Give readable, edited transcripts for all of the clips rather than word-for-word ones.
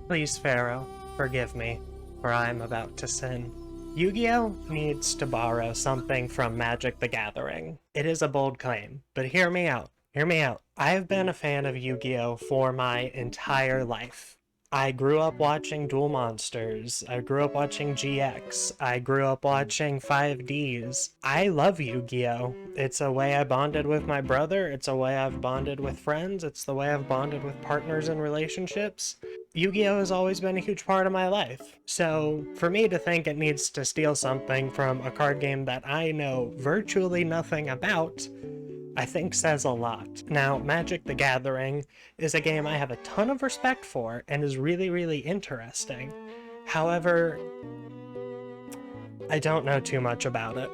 Please, Pharaoh, forgive me, for I am about to sin. Yu-Gi-Oh! Needs to borrow something from Magic the Gathering. It is a bold claim, but hear me out. Hear me out. I have been a fan of Yu-Gi-Oh! For my entire life. I grew up watching Duel Monsters. I grew up watching GX. I grew up watching 5Ds. I love Yu-Gi-Oh! It's a way I bonded with my brother. It's a way I've bonded with friends. It's the way I've bonded with partners and relationships. Yu-Gi-Oh! Has always been a huge part of my life. So for me to think it needs to steal something from a card game that I know virtually nothing about, I think says a lot. Now, Magic the Gathering is a game I have a ton of respect for and is really, really interesting. However, I don't know too much about it.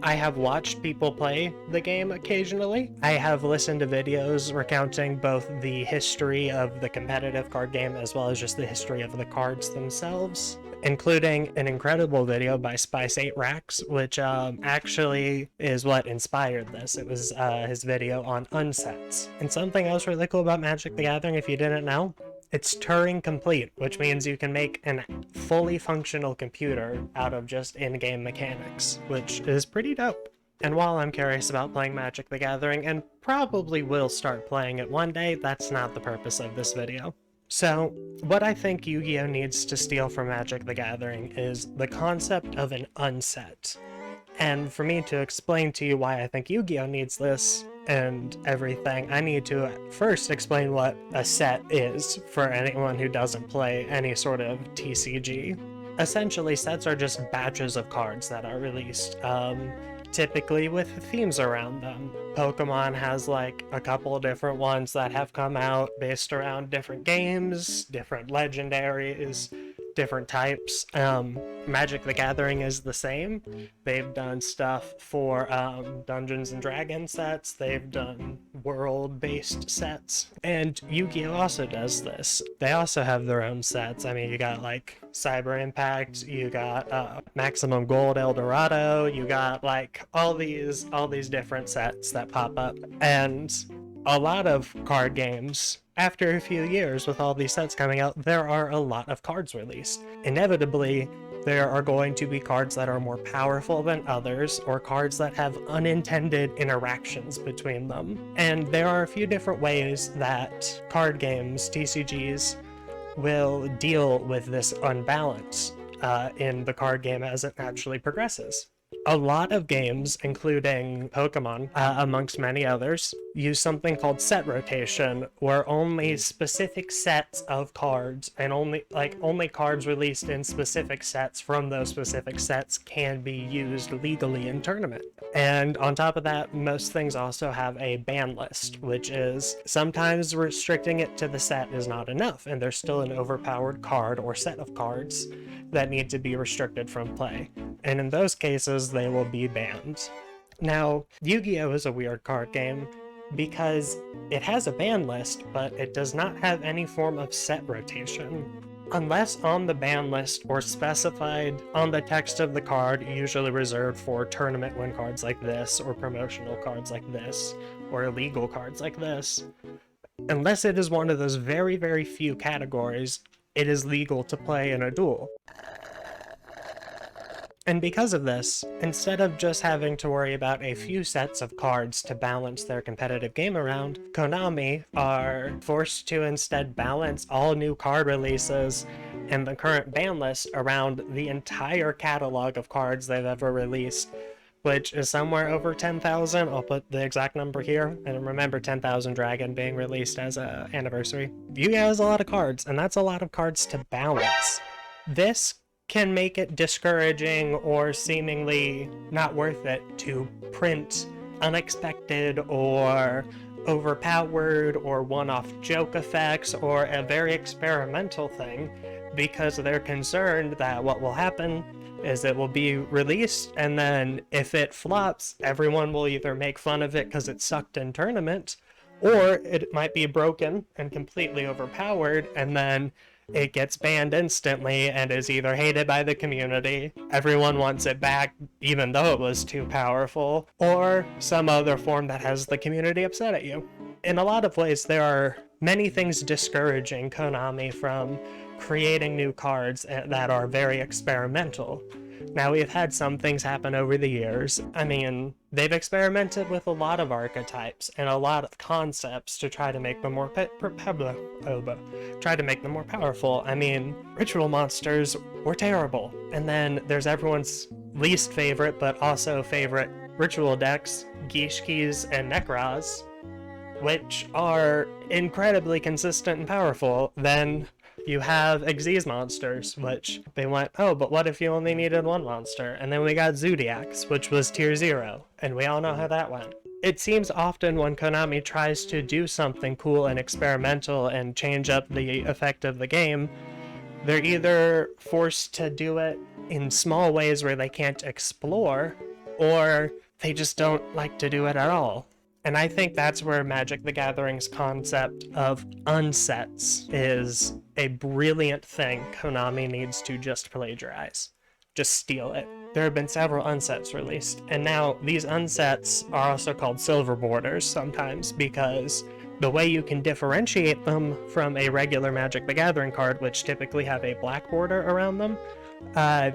I have watched people play the game occasionally. I have listened to videos recounting both the history of the competitive card game as well as just the history of the cards themselves, including an incredible video by Spice8Racks, which actually is what inspired this. It was his video on Unsets. And something else really cool about Magic the Gathering, if you didn't know, it's Turing complete, which means you can make a fully functional computer out of just in-game mechanics, which is pretty dope. And while I'm curious about playing Magic the Gathering, and probably will start playing it one day, that's not the purpose of this video. So, what I think Yu-Gi-Oh! Needs to steal from Magic the Gathering is the concept of an unset. And for me to explain to you why I think Yu-Gi-Oh! Needs this and everything, I need to first explain what a set is for anyone who doesn't play any sort of TCG. Essentially, sets are just batches of cards that are released, typically with themes around them. Pokemon has like a couple of different ones that have come out based around different games, different legendaries, different types. Magic the Gathering is the same. They've done stuff for Dungeons and Dragons sets, they've done world-based sets, and Yu-Gi-Oh! Also does this. They also have their own sets. I mean, you got like Cyber Impact, you got Maximum Gold El Dorado, you got like all these different sets that pop up. And a lot of card games, after a few years with all these sets coming out, there are a lot of cards released. Inevitably, there are going to be cards that are more powerful than others, or cards that have unintended interactions between them. And there are a few different ways that card games, TCGs, will deal with this unbalance in the card game as it naturally progresses. A lot of games, including Pokemon, amongst many others, use something called set rotation, where only specific sets of cards and only cards released in specific sets from those specific sets can be used legally in tournament. And on top of that, most things also have a ban list, which is sometimes restricting it to the set is not enough, and there's still an overpowered card or set of cards that need to be restricted from play. And in those cases, they will be banned. Now, Yu-Gi-Oh! Is a weird card game because it has a ban list, but it does not have any form of set rotation. Unless on the ban list or specified on the text of the card, usually reserved for tournament win cards like this, or promotional cards like this, or illegal cards like this, unless it is one of those very, very few categories, it is legal to play in a duel. And because of this, instead of just having to worry about a few sets of cards to balance their competitive game around, Konami are forced to instead balance all new card releases and the current ban list around the entire catalog of cards they've ever released, which is somewhere over 10,000. I'll put the exact number here. And remember 10,000 Dragon being released as an anniversary. Yu-Gi-Oh! Has a lot of cards, and that's a lot of cards to balance. This can make it discouraging or seemingly not worth it to print unexpected or overpowered or one-off joke effects or a very experimental thing, because they're concerned that what will happen is it will be released, and then if it flops, everyone will either make fun of it because it sucked in tournament, or it might be broken and completely overpowered, and then it gets banned instantly and is either hated by the community, everyone wants it back even though it was too powerful, or some other form that has the community upset at you. In a lot of ways, there are many things discouraging Konami from creating new cards that are very experimental. Now, we've had some things happen over the years. I mean, they've experimented with a lot of archetypes and a lot of concepts to try to make them more powerful. I mean, ritual monsters were terrible. And then there's everyone's least favorite, but also favorite ritual decks, Gishkis and Nekraz, which are incredibly consistent and powerful. Then you have Xyz monsters, which they went, oh, but what if you only needed one monster? And then we got Zodiacs, which was tier 0, and we all know how that went. It seems often when Konami tries to do something cool and experimental and change up the effect of the game, they're either forced to do it in small ways where they can't explore, or they just don't like to do it at all. And I think that's where Magic the Gathering's concept of unsets is a brilliant thing Konami needs to just plagiarize. Just steal it. There have been several unsets released, and now these unsets are also called silver borders sometimes, because the way you can differentiate them from a regular Magic the Gathering card, which typically have a black border around them,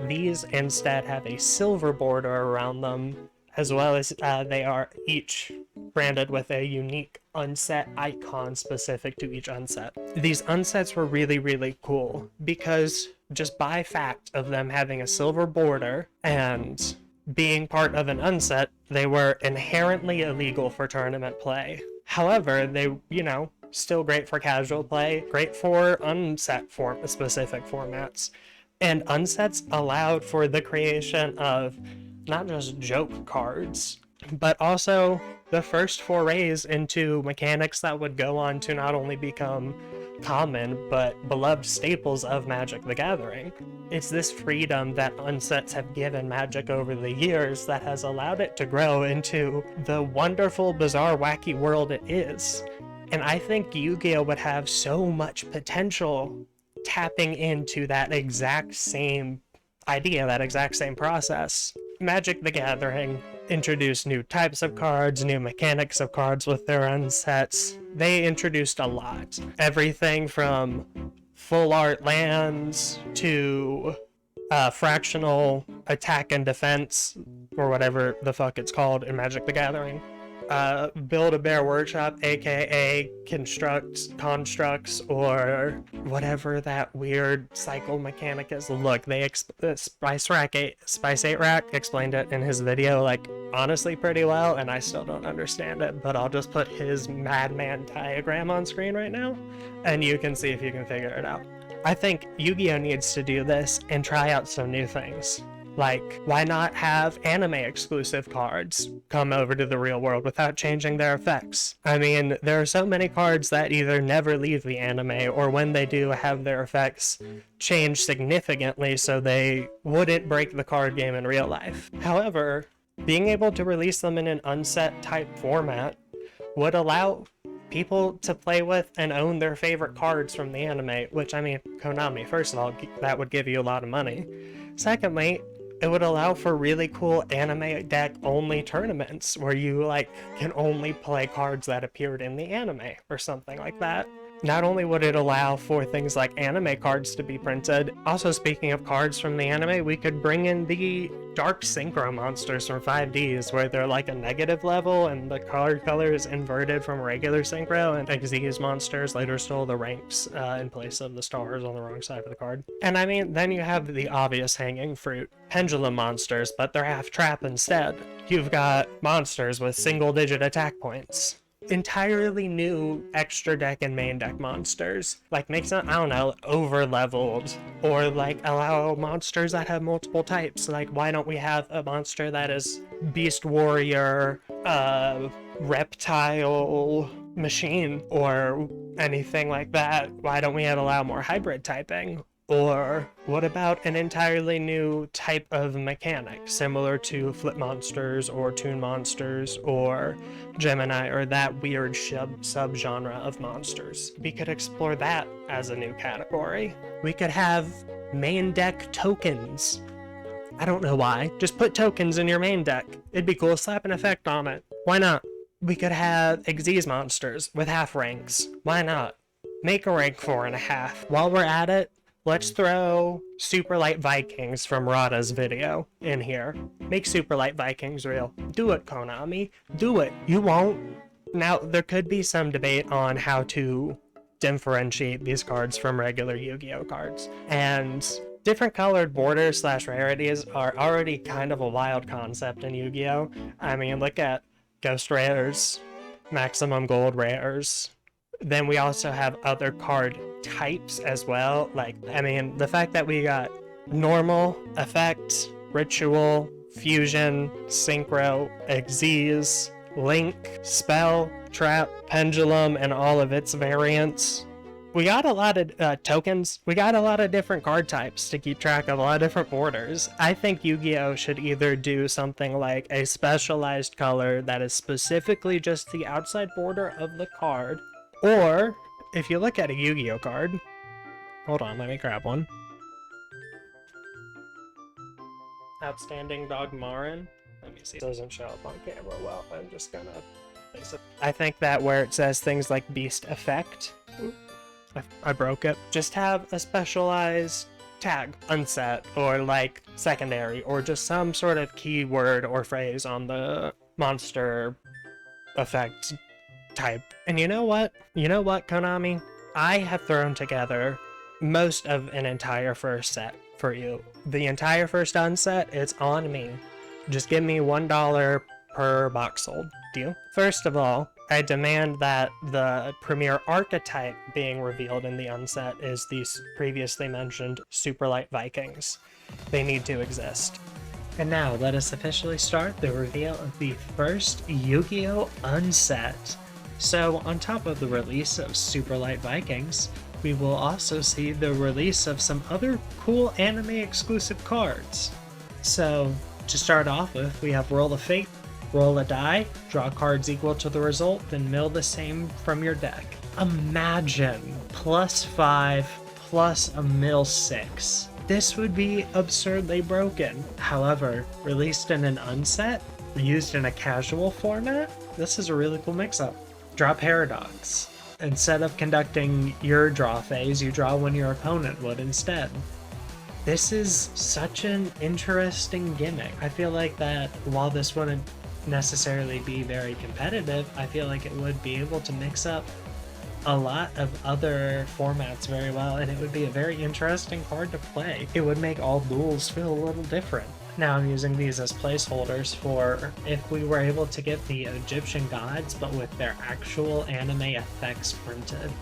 these instead have a silver border around them, as well as they are each branded with a unique unset icon specific to each unset. These unsets were really, really cool because just by fact of them having a silver border and being part of an unset, they were inherently illegal for tournament play. However, they, still great for casual play, great for unset specific formats. And unsets allowed for the creation of not just joke cards, but also the first forays into mechanics that would go on to not only become common, but beloved staples of Magic the Gathering. It's this freedom that unsets have given Magic over the years that has allowed it to grow into the wonderful, bizarre, wacky world it is. And I think Yu-Gi-Oh! Would have so much potential tapping into that exact same idea, that exact same process. Magic the Gathering introduced new types of cards, new mechanics of cards with their unsets. They introduced a lot. Everything from full art lands to fractional attack and defense, or whatever the fuck it's called in Magic the Gathering. Build-A-Bear Workshop, aka constructs, or whatever that weird cycle mechanic is. Look, Spice 8 Rack explained it in his video, honestly pretty well, and I still don't understand it, but I'll just put his madman diagram on screen right now, and you can see if you can figure it out. I think Yu-Gi-Oh! Needs to do this and try out some new things. Why not have anime-exclusive cards come over to the real world without changing their effects? I mean, there are so many cards that either never leave the anime, or when they do have their effects change significantly so they wouldn't break the card game in real life. However, being able to release them in an unset-type format would allow people to play with and own their favorite cards from the anime, which, I mean, Konami, first of all, that would give you a lot of money. Secondly, it would allow for really cool anime deck only tournaments where you can only play cards that appeared in the anime or something like that. Not only would it allow for things like anime cards to be printed, also speaking of cards from the anime, we could bring in the dark Synchro monsters from 5Ds where they're a negative level and the card color is inverted from regular Synchro, and Xyz monsters later stole the ranks in place of the stars on the wrong side of the card. And I mean, then you have the obvious hanging fruit, pendulum monsters, but they're half trap instead. You've got monsters with single-digit attack points. Entirely new extra deck and main deck monsters. Make some, I don't know, over leveled, or allow monsters that have multiple types. Why don't we have a monster that is beast warrior, reptile machine, or anything like that? Why don't we allow more hybrid typing? Or what about an entirely new type of mechanic, similar to Flip Monsters or Toon Monsters or Gemini, or that weird subgenre of monsters? We could explore that as a new category. We could have main deck tokens. I don't know why. Just put tokens in your main deck. It'd be cool. Slap an effect on it. Why not? We could have Xyz monsters with half ranks. Why not? Make a rank 4.5. While we're at it, let's throw Super Light Vikings from Rada's video in here. Make Super Light Vikings real. Do it, Konami. Do it. You won't. Now, there could be some debate on how to differentiate these cards from regular Yu-Gi-Oh cards. And different colored borders / rarities are already kind of a wild concept in Yu-Gi-Oh! I mean, look at Ghost Rares, Maximum Gold Rares. Then we also have other card types as well. Like, I mean, the fact that we got normal, effect, ritual, fusion, synchro, Xyz, link, spell, trap, pendulum, and all of its variants. We got a lot of tokens. We got a lot of different card types to keep track of, a lot of different borders. I think Yu-Gi-Oh! Should either do something like a specialized color that is specifically just the outside border of the card, or if you look at a Yu-Gi-Oh! Card, hold on, let me grab one. Outstanding Dog Marin. Let me see. It doesn't show up on camera well. I'm just gonna place it. I think that where it says things like Beast Effect, I broke it. Just have a specialized tag, unset, or like secondary, or just some sort of keyword or phrase on the monster effect type. And you know what? You know what, Konami? I have thrown together most of an entire first set for you. The entire first unset, it's on me. Just give me $1 per box sold. Deal? First of all, I demand that the premier archetype being revealed in the unset is these previously mentioned Super Light Vikings. They need to exist. And now, let us officially start the reveal of the first Yu-Gi-Oh! Unset. So, on top of the release of Super Light Vikings, we will also see the release of some other cool anime-exclusive cards. So, to start off with, we have Roll of Fate. Roll a die, draw cards equal to the result, then mill the same from your deck. Imagine +5 plus a mill 6. This would be absurdly broken. However, released in an unset, used in a casual format, this is a really cool mix-up. Draw Paradox. Instead of conducting your draw phase, you draw when your opponent would instead. This is such an interesting gimmick. I feel like that while this wouldn't necessarily be very competitive, I feel like it would be able to mix up a lot of other formats very well, and it would be a very interesting card to play. It would make all duels feel a little different. Now I'm using these as placeholders for if we were able to get the Egyptian gods, but with their actual anime effects printed,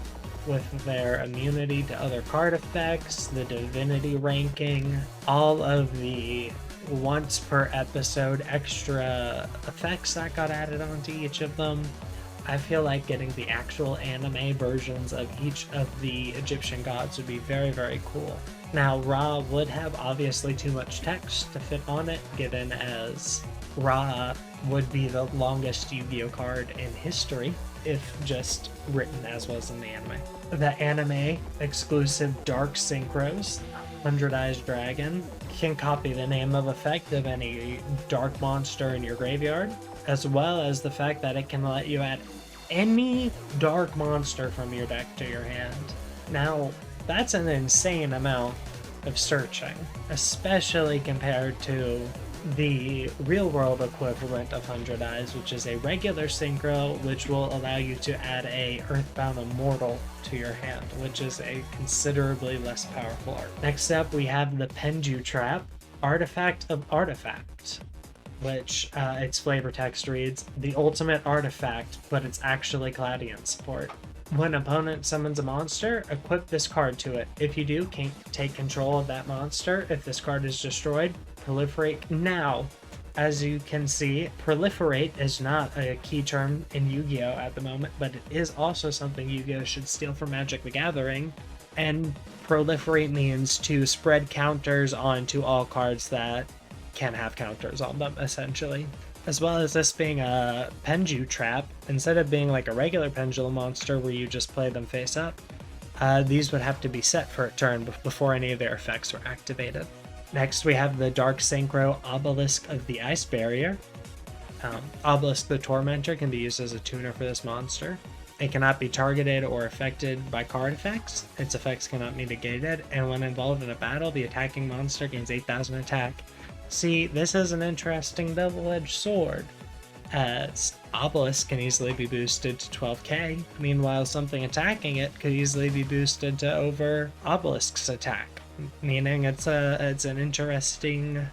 with their immunity to other card effects, the divinity ranking, all of the once per episode extra effects that got added onto each of them. I feel like getting the actual anime versions of each of the Egyptian gods would be very, very cool. Now, Ra would have obviously too much text to fit on it, given as Ra would be the longest Yu-Gi-Oh card in history, if just written as was in the anime. The anime exclusive Dark Synchros, 100 Eyes Dragon, can copy the name of effect of any dark monster in your graveyard, as well as the fact that it can let you add any dark monster from your deck to your hand. Now, that's an insane amount of searching, especially compared to the real-world equivalent of 100 Eyes, which is a regular synchro, which will allow you to add a Earthbound Immortal to your hand, which is a considerably less powerful art. Next up, we have the Penju Trap, Artifact of Artifact, which its flavor text reads, the ultimate artifact, but it's actually Gladiant support. When opponent summons a monster, equip this card to it. If you do, take control of that monster. If this card is destroyed, proliferate now. As you can see, proliferate is not a key term in Yu-Gi-Oh! At the moment, but it is also something Yu-Gi-Oh! Should steal from Magic the Gathering. And proliferate means to spread counters onto all cards that can have counters on them, essentially. As well as this being a Penju Trap, instead of being like a regular Pendulum monster where you just play them face up, these would have to be set for a turn before any of their effects were activated. Next we have the Dark Synchro Obelisk of the Ice Barrier. Obelisk the Tormentor can be used as a tuner for this monster. It cannot be targeted or affected by card effects. Its effects cannot be negated, and when involved in a battle, the attacking monster gains 8,000 attack. See, this is an interesting double-edged sword, as Obelisk can easily be boosted to 12k, meanwhile something attacking it could easily be boosted to over Obelisk's attack, meaning it's an interesting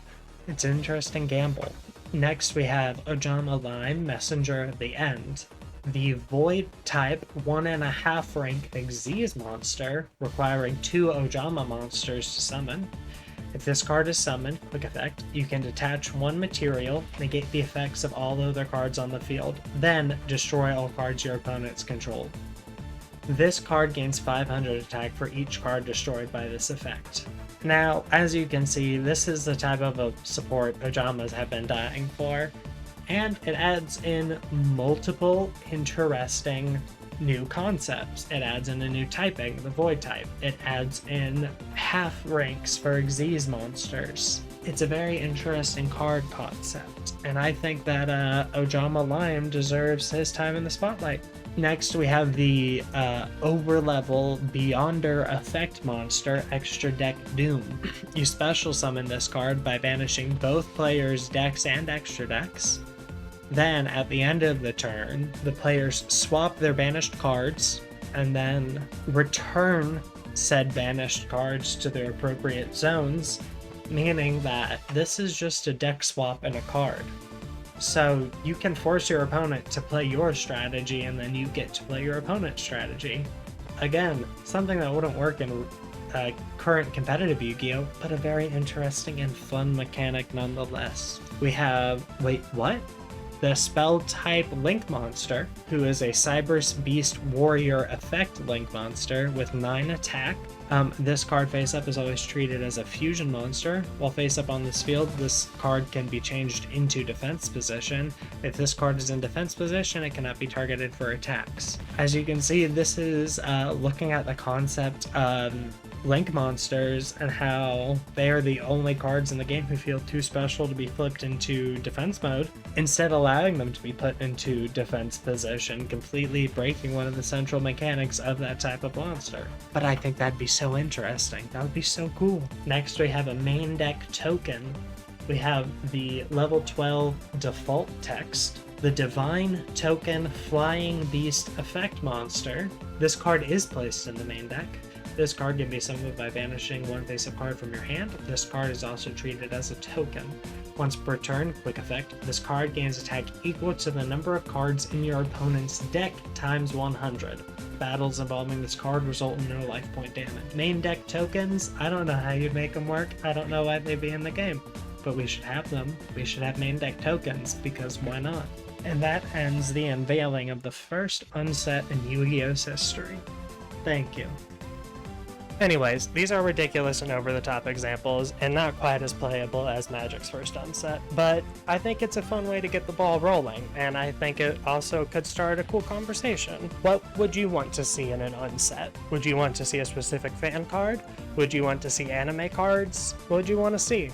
gamble. Next we have Ojama Lime, Messenger of the End. The Void type 1.5 rank Xyz monster, requiring 2 Ojama monsters to summon. If this card is summoned, quick effect, you can detach 1 material, negate the effects of all other cards on the field, then destroy all cards your opponents control. This card gains 500 attack for each card destroyed by this effect. Now, as you can see, this is the type of a support Ojamas have been dying for, and it adds in multiple interesting new concepts. It adds in a new typing, the Void type. It adds in half ranks for Xyz monsters. It's a very interesting card concept, and I think that Ojama Lime deserves his time in the spotlight. Next we have the overlevel Beyonder effect monster, Extra Deck Doom. You special summon this card by banishing both players' decks and extra decks. Then, at the end of the turn, the players swap their banished cards, and then return said banished cards to their appropriate zones, meaning that this is just a deck swap and a card. So you can force your opponent to play your strategy, and then you get to play your opponent's strategy. Again, something that wouldn't work in current competitive Yu-Gi-Oh, but a very interesting and fun mechanic nonetheless. We have, wait, what? The Spell type Link monster, who is a Cyberse Beast Warrior effect Link monster with 9 attack. This card face up is always treated as a fusion monster. While face up on this field, this card can be changed into defense position. If this card is in defense position, it cannot be targeted for attacks. As you can see, this is looking at the concept of Link monsters and how they are the only cards in the game who feel too special to be flipped into defense mode, instead allowing them to be put into defense position, completely breaking one of the central mechanics of that type of monster. But I think that'd be so interesting. That would be so cool. Next we have a main deck token. We have the level 12 default text, the Divine Token Flying Beast effect monster. This card is placed in the main deck. This card can be summoned by banishing 1 face-up card from your hand. This card is also treated as a token. Once per turn, quick effect, this card gains attack equal to the number of cards in your opponent's deck times 100. Battles involving this card result in no life point damage. Main deck tokens, I don't know how you'd make them work. I don't know why they'd be in the game, but we should have them. We should have main deck tokens, because why not? And that ends the unveiling of the first unset in Yu-Gi-Oh's history. Thank you. Anyways, these are ridiculous and over-the-top examples, and not quite as playable as Magic's first unset, but I think it's a fun way to get the ball rolling, and I think it also could start a cool conversation. What would you want to see in an unset? Would you want to see a specific fan card? Would you want to see anime cards? What would you want to see?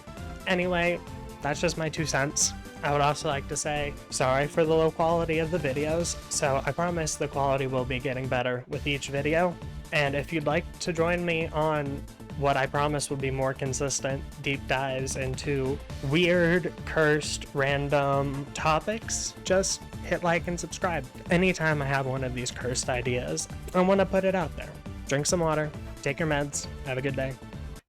Anyway, that's just my 2 cents. I would also like to say sorry for the low quality of the videos, so I promise the quality will be getting better with each video. And if you'd like to join me on what I promise will be more consistent deep dives into weird, cursed, random topics, just hit like and subscribe. Anytime I have one of these cursed ideas, I want to put it out there. Drink some water, take your meds, have a good day.